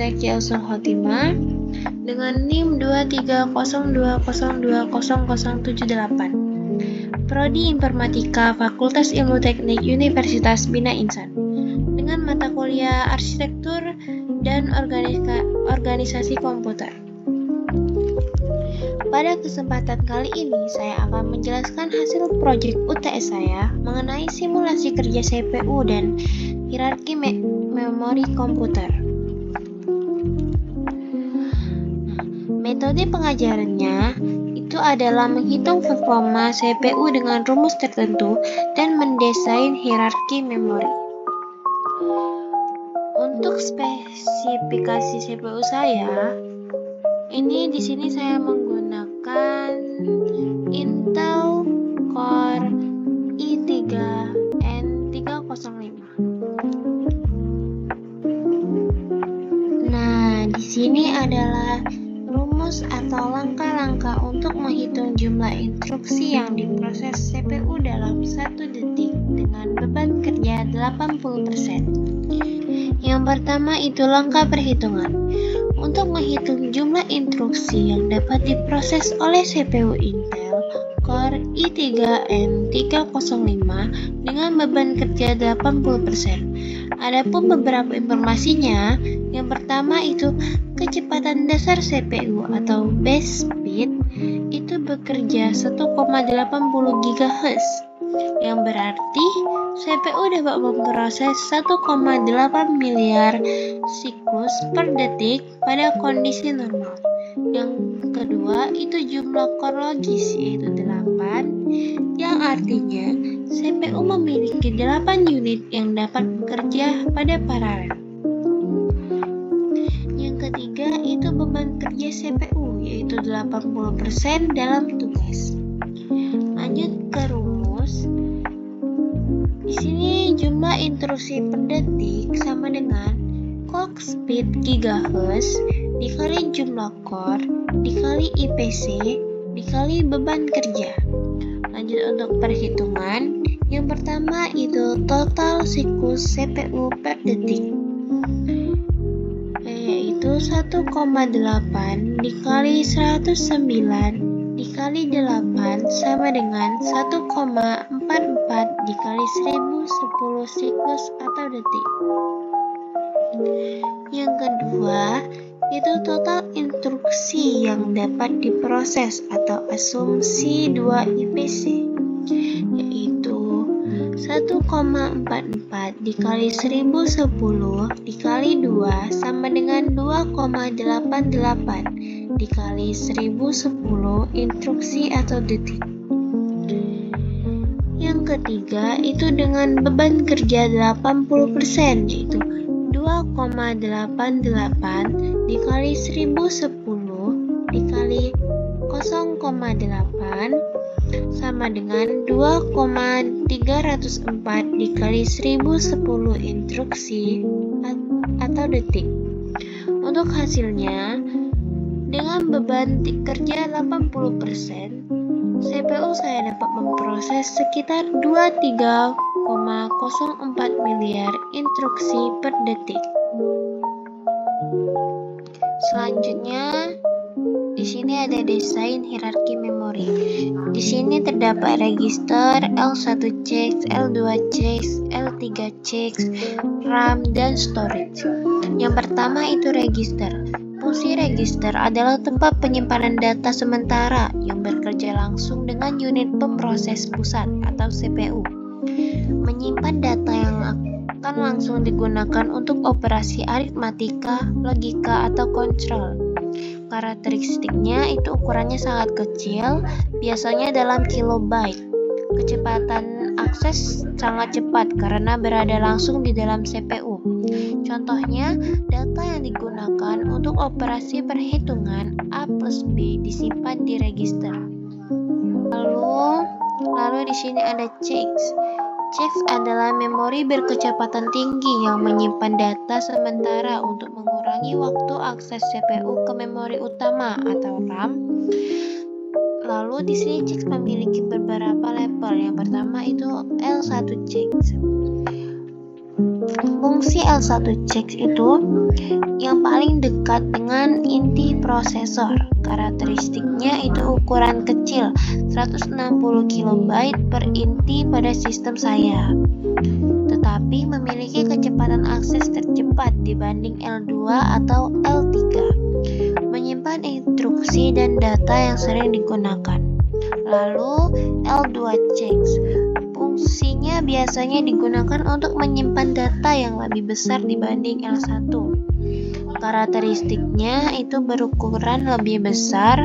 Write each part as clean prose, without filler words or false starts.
Zaki Khotimah dengan NIM 230202078. Prodi Informatika Fakultas Ilmu Teknik Universitas Bina Insan dengan mata kuliah Arsitektur dan Organisasi Komputer. Pada kesempatan kali ini, saya akan menjelaskan hasil proyek UTS saya mengenai simulasi kerja CPU dan hierarki memori komputer. Metode pengajarannya itu adalah menghitung performa CPU dengan rumus tertentu dan mendesain hierarki memori. Untuk spesifikasi CPU saya, di sini saya menggunakan Intel Core i3-N305. Nah, di sini adalah rumus atau langkah-langkah untuk menghitung jumlah instruksi yang diproses CPU dalam 1 detik dengan beban kerja 80%. Yang pertama itu langkah perhitungan. Untuk menghitung jumlah instruksi yang dapat diproses oleh CPU Intel Core i3-N305 dengan beban kerja 80%. Adapun beberapa informasinya, yang pertama itu kecepatan dasar CPU atau base speed itu bekerja 1,80 GHz, yang berarti CPU dapat memproses 1,8 miliar siklus per detik pada kondisi normal. Yang kedua itu jumlah core logis yaitu 8, yang artinya CPU memiliki 8 unit yang dapat bekerja pada paralel. Yang ketiga itu beban kerja CPU yaitu 80% dalam tugas. Lanjut ke rumus. Di sini jumlah instruksi per detik sama dengan clock speed GHz dikali jumlah core dikali IPC dikali beban kerja. Lanjut untuk perhitungan. Yang pertama itu total siklus CPU per detik, yaitu 1,8 dikali 109 dikali 8 sama dengan 1,44 dikali 1010 siklus atau detik. Yang kedua, itu total instruksi yang dapat diproses atau asumsi 2 IPC, yaitu 1,44 dikali 1010 dikali 2 sama dengan 2,88 dikali 1010 instruksi atau detik. Yang ketiga itu dengan beban kerja 80% yaitu 2,88 dikali 1010 dikali 0,8 sama dengan 2,304 dikali 1010 instruksi atau detik. Untuk hasilnya, dengan beban kerja 80%, CPU saya dapat memproses sekitar 23,04 miliar instruksi per detik. Selanjutnya, di sini ada desain hierarki memori. Di sini terdapat register L1CX, L2CX, L3CX, RAM, dan storage. Yang pertama itu register. Fungsi register adalah tempat penyimpanan data sementara yang bekerja langsung dengan unit pemroses pusat atau CPU. Menyimpan data yang akan langsung digunakan untuk operasi aritmatika, logika, atau kontrol. Karakteristiknya itu ukurannya sangat kecil, biasanya dalam kilobyte. Kecepatan akses sangat cepat karena berada langsung di dalam CPU. Contohnya, data yang digunakan untuk operasi perhitungan A plus B disimpan di register. Lalu di sini ada CX. CX adalah memori berkecepatan tinggi yang menyimpan data sementara untuk mengurangi waktu akses CPU ke memori utama atau RAM. Lalu di sini CX memiliki beberapa level. Yang pertama itu L1 CX. Fungsi L1CX itu yang paling dekat dengan inti prosesor. Karakteristiknya itu ukuran kecil, 160 KB per inti pada sistem saya, tetapi memiliki kecepatan akses tercepat dibanding L2 atau L3, menyimpan instruksi dan data yang sering digunakan. Lalu L2CX, fungsinya biasanya digunakan untuk menyimpan data yang lebih besar dibanding L1. Karakteristiknya itu berukuran lebih besar,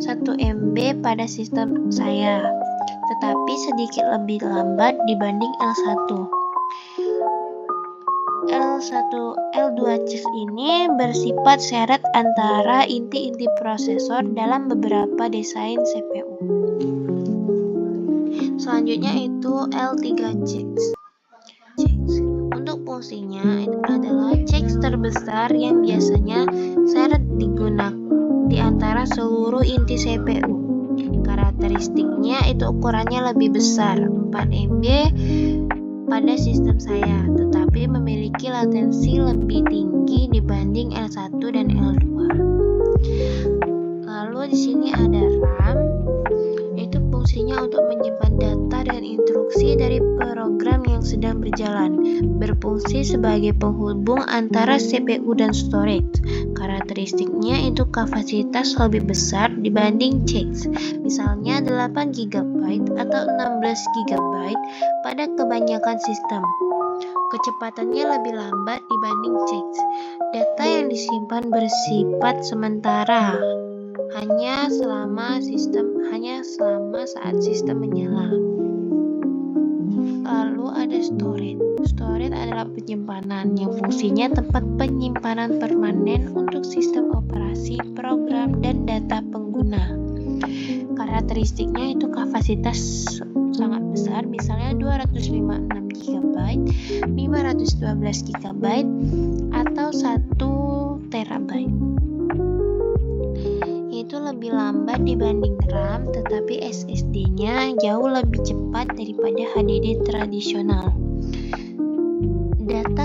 1 MB pada sistem saya, tetapi sedikit lebih lambat dibanding L1. L2CX ini bersifat syarat antara inti-inti prosesor dalam beberapa desain CPU. Selanjutnya itu L3CX. Untuk fungsinya adalah CX terbesar yang biasanya syarat digunakan di antara seluruh inti CPU. Karakteristiknya itu ukurannya lebih besar, 4 MB pada sistem saya, tetapi memiliki latensi lebih tinggi dibanding L1 dan L2. Lalu di sini ada RAM. Itu fungsinya untuk menyimpan data dan instruksi dari program yang sedang berjalan, berfungsi sebagai penghubung antara CPU dan storage. Karakteristiknya itu kapasitas lebih besar dibanding CX, misalnya 8 GB atau 16 GB pada kebanyakan sistem. Kecepatannya lebih lambat dibanding CX. Data yang disimpan bersifat sementara, hanya selama saat sistem menyala. Lalu ada storage. Storage adalah penyimpanan yang fungsinya tempat penyimpanan permanen untuk sistem operasi, program, dan data pengguna. Karakteristiknya itu kapasitas sangat besar, misalnya 256 GB, 512 GB, atau 1 TB. Itu lebih lambat dibanding RAM, tetapi SSD-nya jauh lebih cepat daripada HDD tradisional. Data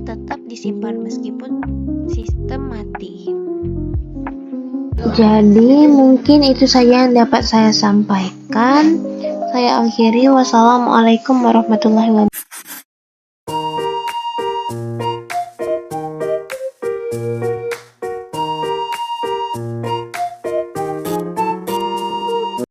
tetap disimpan meskipun sistem mati. Jadi mungkin itu saja yang dapat saya sampaikan. Saya akhiri. Wassalamualaikum warahmatullahi wabarakatuh.